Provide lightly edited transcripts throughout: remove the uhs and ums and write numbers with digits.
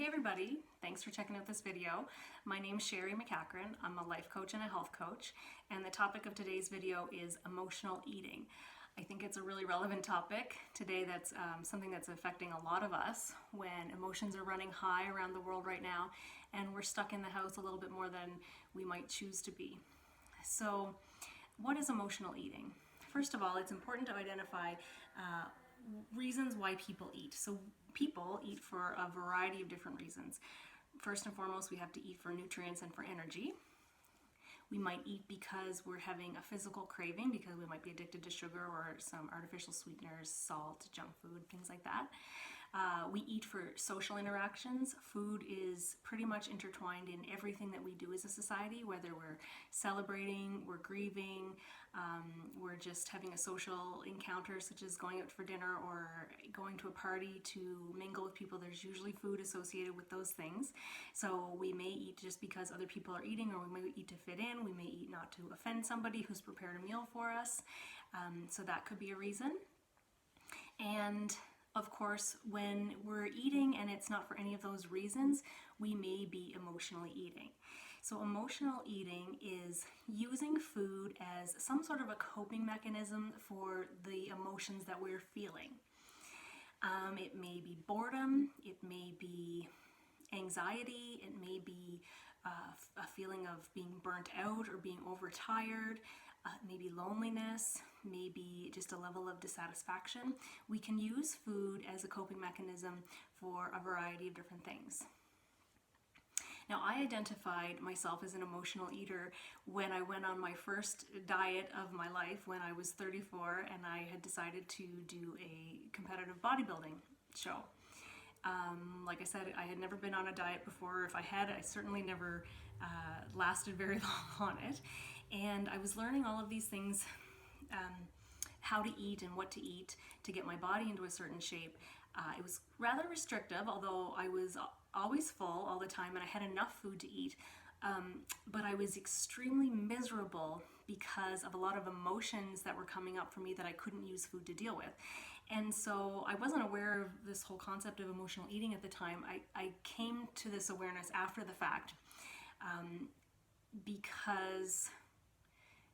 Hey everybody, thanks for checking out this video. My name is Sherry McCachran. I'm a life coach and a health coach, and the topic of today's video is emotional eating. I think it's a really relevant topic today that's something that's affecting a lot of us when emotions are running high around the world right now and we're stuck in the house a little bit more than we might choose to be. So what is emotional eating? First of all, it's important to identify reasons why people eat. So people eat for a variety of different reasons. First and foremost, we have to eat for nutrients and for energy. We might eat because we're having a physical craving, because we might be addicted to sugar or some artificial sweeteners, salt, junk food, things like that. We eat for social interactions. Food is pretty much intertwined in everything that we do as a society, whether we're celebrating, we're grieving, we're just having a social encounter such as going out for dinner or going to a party to mingle with people. There's usually food associated with those things. So we may eat just because other people are eating, or we may eat to fit in. We may eat not to offend somebody who's prepared a meal for us. So that could be a reason. And of course, when we're eating and it's not for any of those reasons, we may be emotionally eating. So emotional eating is using food as some sort of a coping mechanism for the emotions that we're feeling. It may be boredom, it may be anxiety, it may be a feeling of being burnt out or being overtired, maybe loneliness, maybe just a level of dissatisfaction. We can use food as a coping mechanism for a variety of different things. Now, I identified myself as an emotional eater when I went on my first diet of my life when I was 34 and I had decided to do a competitive bodybuilding show. Like I said, I had never been on a diet before. If I had, I certainly never lasted very long on it. And I was learning all of these things, how to eat and what to eat to get my body into a certain shape. It was rather restrictive, although I was always full all the time and I had enough food to eat. But I was extremely miserable because of a lot of emotions that were coming up for me that I couldn't use food to deal with. And so I wasn't aware of this whole concept of emotional eating at the time. I came to this awareness after the fact, because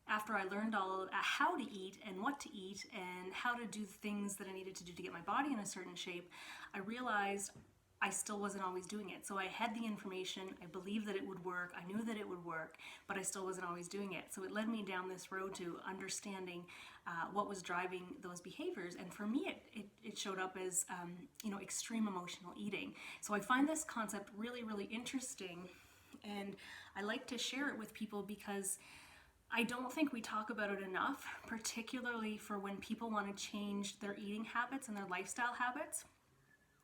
after I learned all how to eat and what to eat and how to do things that I needed to do to get my body in a certain shape, I realized I still wasn't always doing it. So I had the information, I believed that it would work, I knew that it would work, but I still wasn't always doing it. So it led me down this road to understanding what was driving those behaviors. And for me, it showed up as extreme emotional eating. So I find this concept really, really interesting, and I like to share it with people because I don't think we talk about it enough, particularly for when people want to change their eating habits and their lifestyle habits.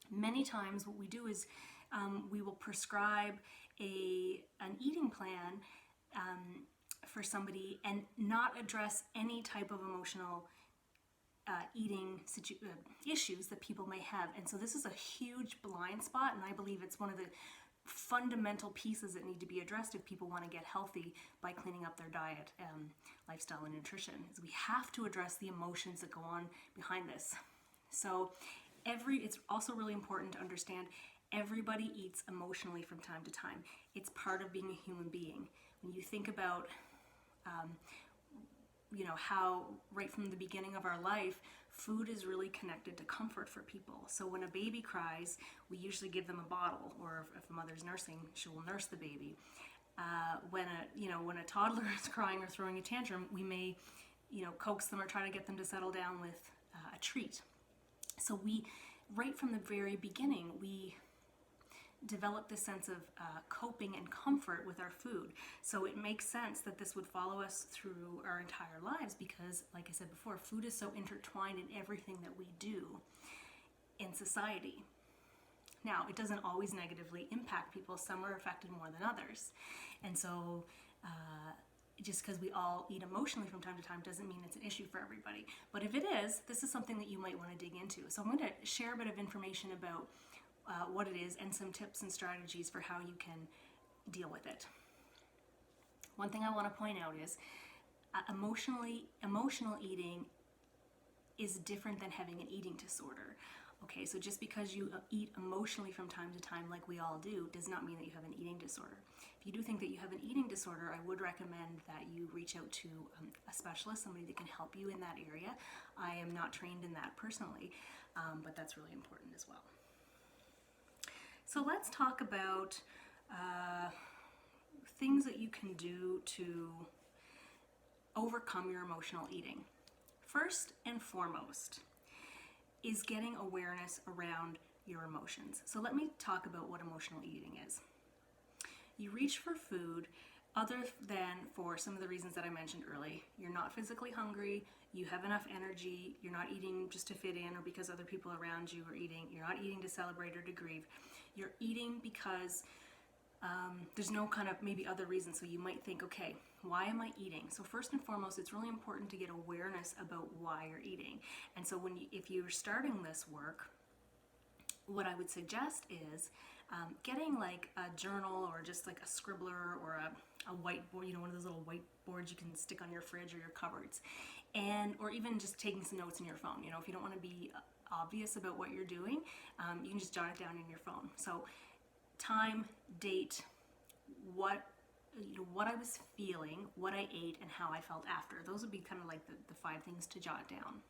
Many times what we do is we will prescribe an eating plan for somebody and not address any type of emotional eating issues that people may have. And so this is a huge blind spot, and I believe it's one of the fundamental pieces that need to be addressed if people want to get healthy by cleaning up their diet, lifestyle, and nutrition. Is we have to address the emotions that go on behind this. So it's also really important to understand everybody eats emotionally from time to time. It's part of being a human being. When you think about how right from the beginning of our life, food is really connected to comfort for people. So when a baby cries, we usually give them a bottle, or if a mother's nursing, she will nurse the baby. When a toddler is crying or throwing a tantrum, we may coax them or try to get them to settle down with a treat. So right from the very beginning, we develop this sense of coping and comfort with our food. So it makes sense that this would follow us through our entire lives because, like I said before, food is so intertwined in everything that we do in society. Now, it doesn't always negatively impact people. Some are affected more than others. And so just because we all eat emotionally from time to time doesn't mean it's an issue for everybody. But if it is, this is something that you might want to dig into. So I'm going to share a bit of information about what it is and some tips and strategies for how you can deal with it. One thing I want to point out is emotional eating is different than having an eating disorder. Okay, so just because you eat emotionally from time to time, like we all do, does not mean that you have an eating disorder. If you do think that you have an eating disorder, I would recommend that you reach out to a specialist, somebody that can help you in that area. I am not trained in that personally, but that's really important as well. So let's talk about things that you can do to overcome your emotional eating. First and foremost is getting awareness around your emotions. So let me talk about what emotional eating is. You reach for food other than for some of the reasons that I mentioned early. You're not physically hungry, you have enough energy, you're not eating just to fit in or because other people around you are eating, you're not eating to celebrate or to grieve. You're eating because there's no kind of maybe other reason. So you might think, okay, why am I eating? So first and foremost, it's really important to get awareness about why you're eating. And so if you're starting this work, what I would suggest is getting like a journal or just like a scribbler or a whiteboard, one of those little whiteboards you can stick on your fridge or your cupboards, or even just taking some notes in your phone. If you don't want to be obvious about what you're doing, you can just jot it down in your phone. So time, date, what I was feeling, what I ate, and how I felt after. Those would be kind of like the 5 things to jot down.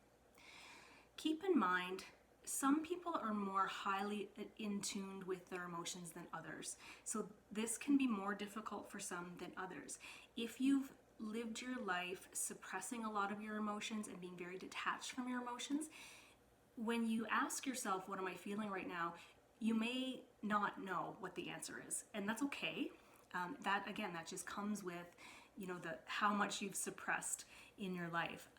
Keep in mind, some people are more highly in tune with their emotions than others. So this can be more difficult for some than others. If you've lived your life suppressing a lot of your emotions and being very detached from your emotions, when you ask yourself, what am I feeling right now, you may not know what the answer is, and that's okay. That just comes with, how much you've suppressed in your life.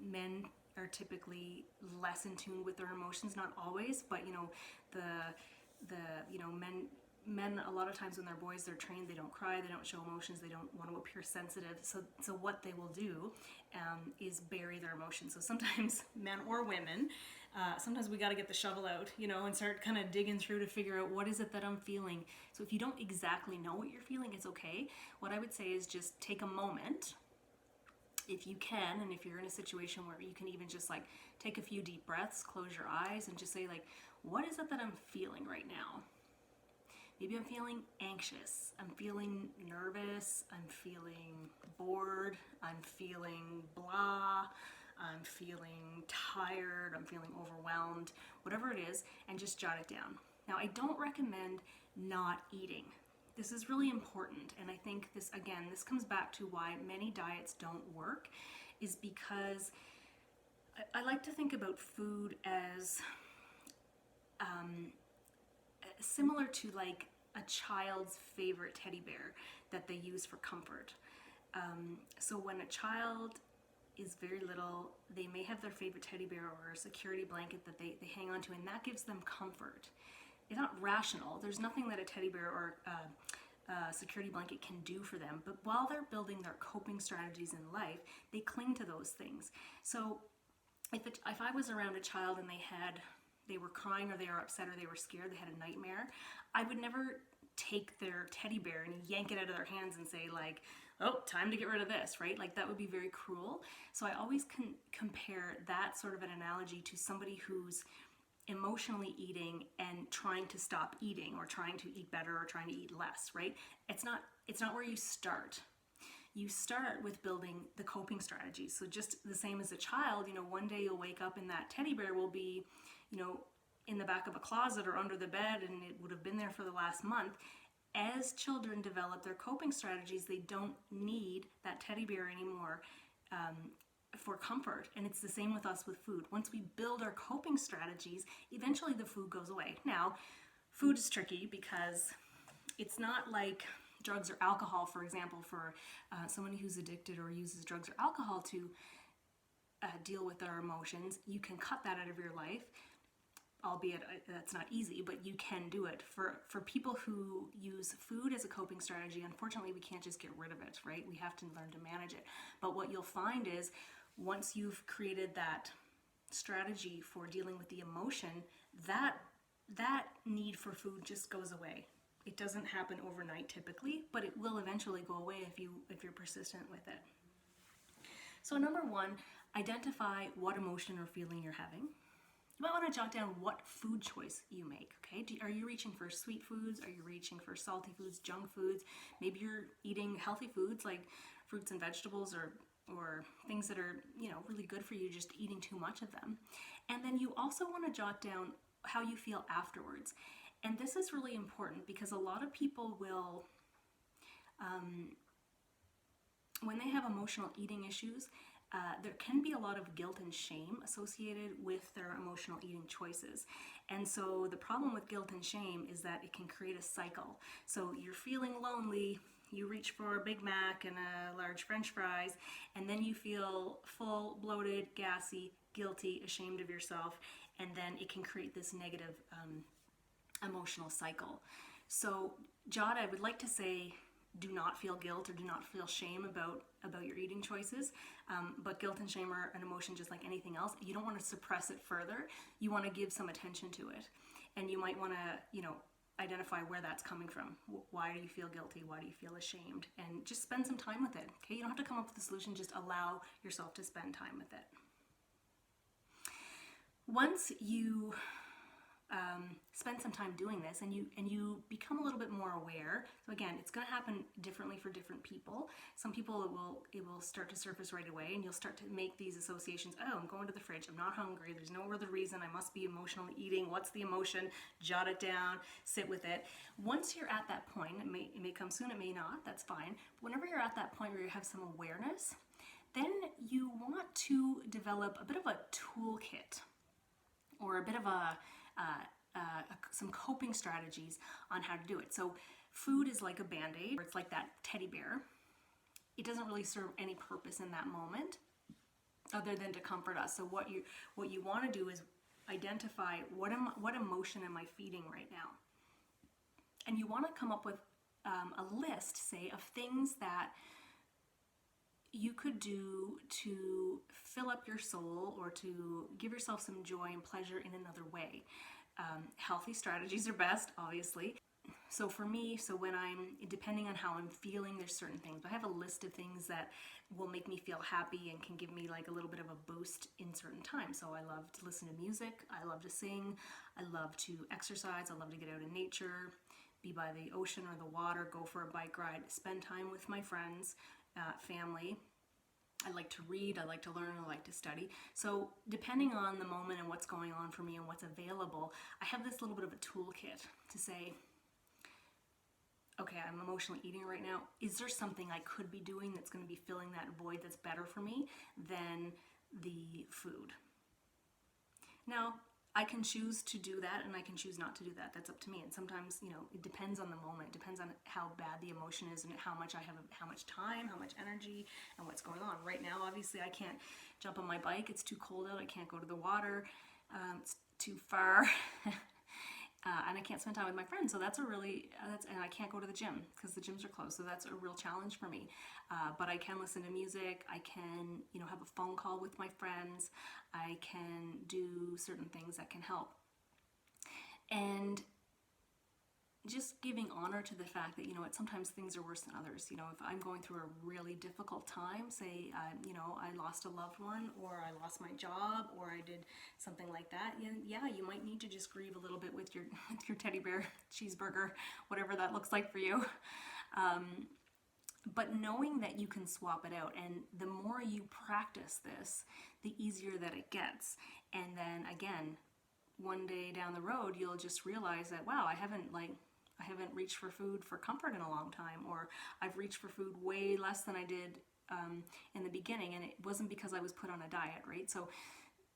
Men are typically less in tune with their emotions, not always, but men a lot of times when they're boys, they're trained, they don't cry, they don't show emotions, they don't want to appear sensitive. So what they will do is bury their emotions. So sometimes men or women, sometimes we got to get the shovel out, and start kind of digging through to figure out what is it that I'm feeling. So if you don't exactly know what you're feeling, it's okay. What I would say is just take a moment, if you can, and if you're in a situation where you can even just like take a few deep breaths, close your eyes, and just say like, what is it that I'm feeling right now? Maybe I'm feeling anxious, I'm feeling nervous, I'm feeling bored, I'm feeling blah, I'm feeling tired, I'm feeling overwhelmed, whatever it is, and just jot it down. Now, I don't recommend not eating. This is really important, and I think this comes back to why many diets don't work, is because I like to think about food as similar to like a child's favorite teddy bear that they use for comfort. So when a child is very little, they may have their favorite teddy bear or a security blanket that they hang on to, and that gives them comfort. It's not rational. There's nothing that a teddy bear or a security blanket can do for them, but while they're building their coping strategies in life, they cling to those things. So if I was around a child and they were crying or they were upset or they were scared, they had a nightmare, I would never take their teddy bear and yank it out of their hands and say like, oh, time to get rid of this, right? Like that would be very cruel. So I always compare that sort of an analogy to somebody who's emotionally eating and trying to stop eating or trying to eat better or trying to eat less, right? It's not where you start. You start with building the coping strategies. So just the same as a child, one day you'll wake up and that teddy bear will be, in the back of a closet or under the bed, and it would have been there for the last month. As children develop their coping strategies, they don't need that teddy bear anymore for comfort. And it's the same with us with food. Once we build our coping strategies, eventually the food goes away. Now, food is tricky because it's not like drugs or alcohol, for example, for someone who's addicted or uses drugs or alcohol to deal with their emotions. You can cut that out of your life, albeit that's not easy, but you can do it. For people who use food as a coping strategy, unfortunately, we can't just get rid of it, right? We have to learn to manage it. But what you'll find is once you've created that strategy for dealing with the emotion, that need for food just goes away. It doesn't happen overnight typically, but it will eventually go away if you're persistent with it. So number 1, identify what emotion or feeling you're having. You might want to jot down what food choice you make, okay? Are you reaching for sweet foods? Are you reaching for salty foods, junk foods? Maybe you're eating healthy foods like fruits and vegetables, or things that are, really good for you, just eating too much of them. And then you also want to jot down how you feel afterwards. And this is really important because a lot of people will, when they have emotional eating issues, there can be a lot of guilt and shame associated with their emotional eating choices. And so the problem with guilt and shame is that it can create a cycle. So you're feeling lonely, you reach for a Big Mac and a large French fries, and then you feel full, bloated, gassy, guilty, ashamed of yourself, and then it can create this negative emotional cycle. So Jada, I would like to say, do not feel guilt or do not feel shame about your eating choices. But guilt and shame are an emotion just like anything else. You don't want to suppress it further. You want to give some attention to it. And you might want to, identify where that's coming from. Why do you feel guilty? Why do you feel ashamed? And just spend some time with it. Okay, you don't have to come up with a solution. Just allow yourself to spend time with it. Once you spend some time doing this and you become a little bit more aware. So again, it's going to happen differently for different people. Some people it will start to surface right away, and you'll start to make these associations. Oh, I'm going to the fridge. I'm not hungry. There's no other reason. I must be emotionally eating. What's the emotion? Jot it down. Sit with it. Once you're at that point, it may come soon. It may not. That's fine. But whenever you're at that point where you have some awareness, then you want to develop a bit of a toolkit or a bit of some coping strategies on how to do it. So food is like a Band-Aid, or it's like that teddy bear. It doesn't really serve any purpose in that moment other than to comfort us. So what you want to do is identify what emotion am I feeding right now? And you want to come up with a list, say, of things that you could do to fill up your soul or to give yourself some joy and pleasure in another way. Healthy strategies are best, obviously. So for me, when depending on how I'm feeling, there's certain things. I have a list of things that will make me feel happy and can give me like a little bit of a boost in certain times. So I love to listen to music, I love to sing, I love to exercise, I love to get out in nature, be by the ocean or the water, go for a bike ride, spend time with my friends, family. I like to read, I like to learn, I like to study. So depending on the moment and what's going on for me and what's available, I have this little bit of a toolkit to say, okay, I'm emotionally eating right now. Is there something I could be doing that's going to be filling that void that's better for me than the food? Now, I can choose to do that and I can choose not to do that. That's up to me. And sometimes, it depends on the moment. It depends on how bad the emotion is and how much I have, how much time, how much energy, and what's going on. Right now, obviously, I can't jump on my bike. It's too cold out. I can't go to the water. It's too far. And I can't spend time with my friends. So and I can't go to the gym because the gyms are closed. So that's a real challenge for me. But I can listen to music. I can, have a phone call with my friends. I can do certain things that can help. And just giving honor to the fact that, sometimes things are worse than others. If I'm going through a really difficult time, say, I lost a loved one, or I lost my job, or I did something like that, you might need to just grieve a little bit with your teddy bear, cheeseburger, whatever that looks like for you. But knowing that you can swap it out, and the more you practice this, the easier that it gets. And then again, one day down the road, you'll just realize that, wow, I haven't reached for food for comfort in a long time, or I've reached for food way less than I did in the beginning, and it wasn't because I was put on a diet, right? So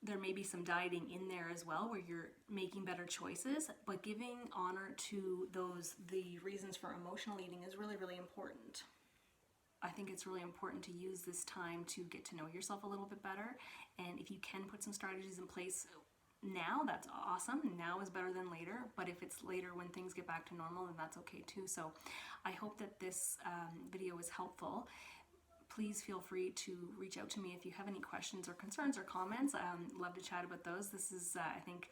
there may be some dieting in there as well, where you're making better choices, but giving honor to the reasons for emotional eating is really, really important. I think it's really important to use this time to get to know yourself a little bit better, and if you can put some strategies in place now, that's awesome. Now is better than later, but if it's later when things get back to normal, then that's okay too. So I hope that this video is helpful. Please feel free to reach out to me if you have any questions or concerns or comments. Love to chat about those. This is, I think,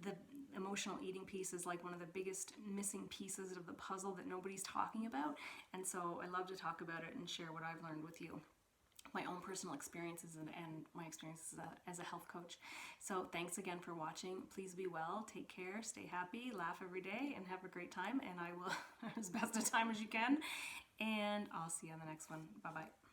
the emotional eating piece is like one of the biggest missing pieces of the puzzle that nobody's talking about. And so I love to talk about it and share what I've learned with you. my own personal experiences and my experiences as a health coach. So thanks again for watching. Please be well, take care, stay happy, laugh every day, and have a great time. And I will, as best a time as you can. And I'll see you on the next one. Bye-bye.